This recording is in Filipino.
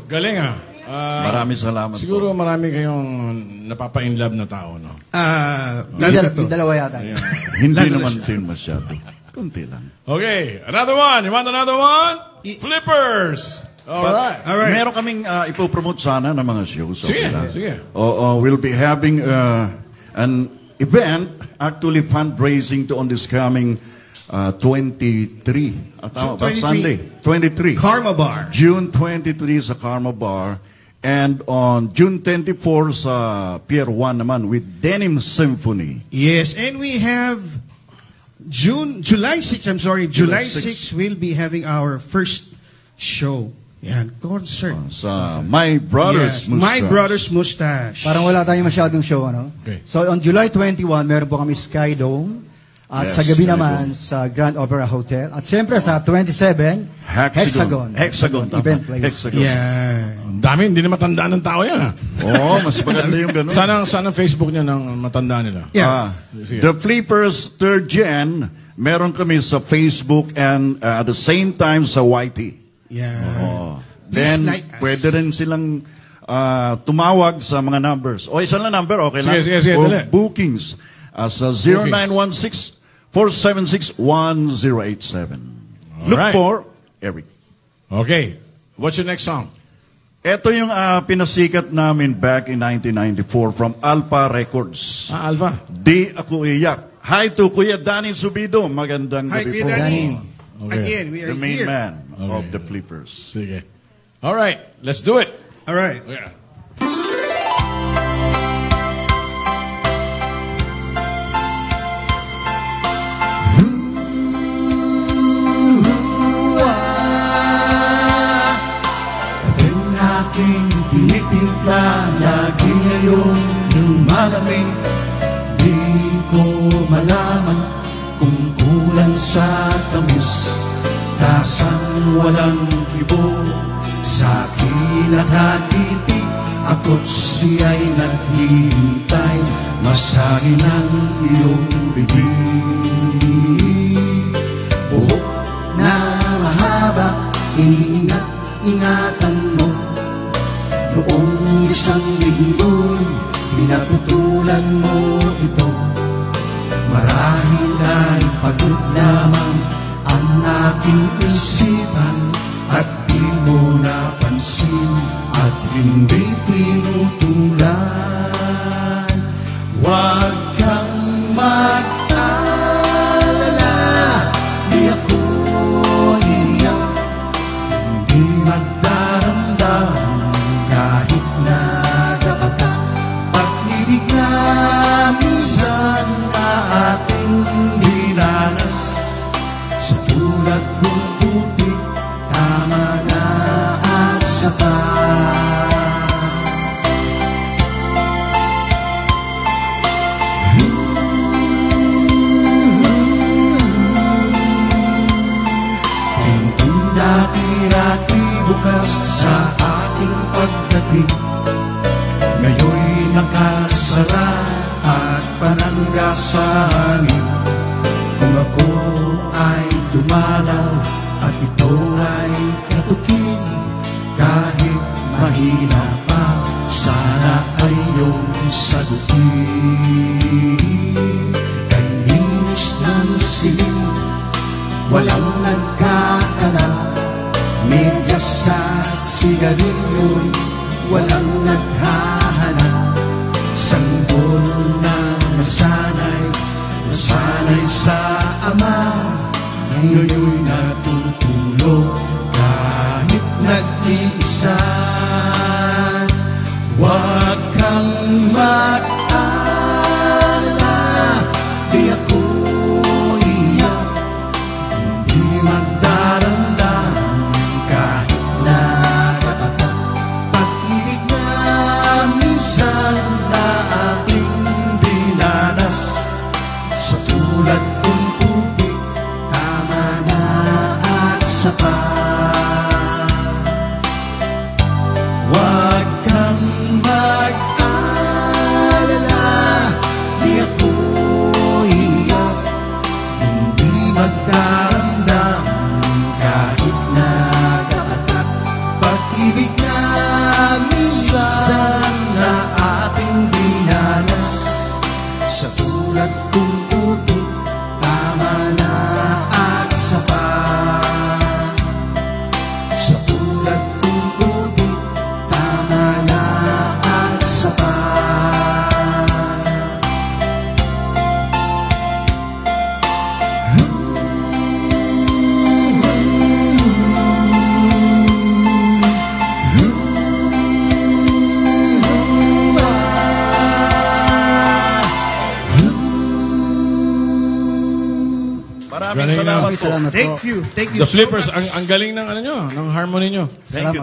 Galing ah. Maraming salamat Siguro po. marami kayong napapa-inlove na tao, no? Yung dalawa yata. Hindi naman din masyado. Kunti lang. Okay, another one. You want another one? Flippers. All right. Meron kaming ipopromote sana ng mga shows. Sige, lang. sige. We'll be having an event, actually fundraising on this coming 23. Sunday. 23. Karma Bar. June 23 sa Karma Bar. And on June 24 sa Pier 1 naman with Denim Symphony. Yes, and we have July 6, July 6 we'll be having our first show. Yan, concert. Sa My Brothers Mustache. My Brothers Mustache. Parang wala tayong masyadong show, ano? Okay. So, on July 21, meron po kami Sky Dome. At Yes, sa gabi Sky naman, sa Grand Opera Hotel. At siyempre, sa 27, Hexagon. Event place. Hexagon. Yeah. Ang dami, hindi na matandaan ng tao yan. Oo, mas maganda yung ganun. Sana Facebook niya ng matanda nila. Yeah. Sige. The Flippers 3rd Gen, meron kami sa Facebook and at the same time sa YT. Yeah. Then, Please like us. pwede rin silang tumawag sa mga numbers. O, isa lang number, okay lang? Sige, For dali. bookings, sa 0916-476-1087. Look Alright. for Eric. Okay. What's your next song? Ito yung pinasikat namin back in 1994 from Alpha Records. Alpha. Di Ako Iyak. Hi to Kuya Danny Subido. Magandang Hi, gabi Kuya po. Danny. Okay. Again, we are The main here. man Okay. of the Flippers. Sige. All right. Let's do it. All right. Yeah. Ang aking tinitimpla, lagi ngayong lumalamig. Di ko malaman kung kulang sa tamis. Tasang walang kibo sa akin at hatitig. Ako't siya'y naghihintay, masari ng iyong bibig. Buhok na mahaba, iniingat-ingatan mo. Noong isang linggo'y pinaputulan mo ito. Marahil ay pagod lamang ang aking isipan, at di mo napansin at hindi pinutulan. Huwag kang mag-alala, di ako iyak, hindi magdaramdam kahit nagapatak. Pag-ibig na minsan na ating dinanas, sa tulad kong putik, tama na at sapat. Pintong dati-dati bukas sa aking pagdating, ngayon'y nakasara at panangga sa hangin. Kung ako ay dumalaw at ito ay katukin, kahit mahina pa, sana ay iyong sagutin. Kay linis ng siling, walang nagkakala, medyas at sigarilyo'y walang naghahanap. Sanggol na nasanay sa ama, ngayon'y natutulog kahit nag-iisa. Huwag kang mag-alala, di ako iyak, hindi magdaramdam kahit nagapatak. Pag-ibig na minsan na ating dinanas, sa tulad kong putik, tama na at sapat. minsan na ating dinanas, sa tulad kong puti, tama na at sapat. Sa tulad kong puti, tama na at sapat. Maraming Galing na. salamat po. Salamat po. Thank you. Thank you The so Flippers, much. ang galing ng ano nyo, ng harmony nyo. Thank you.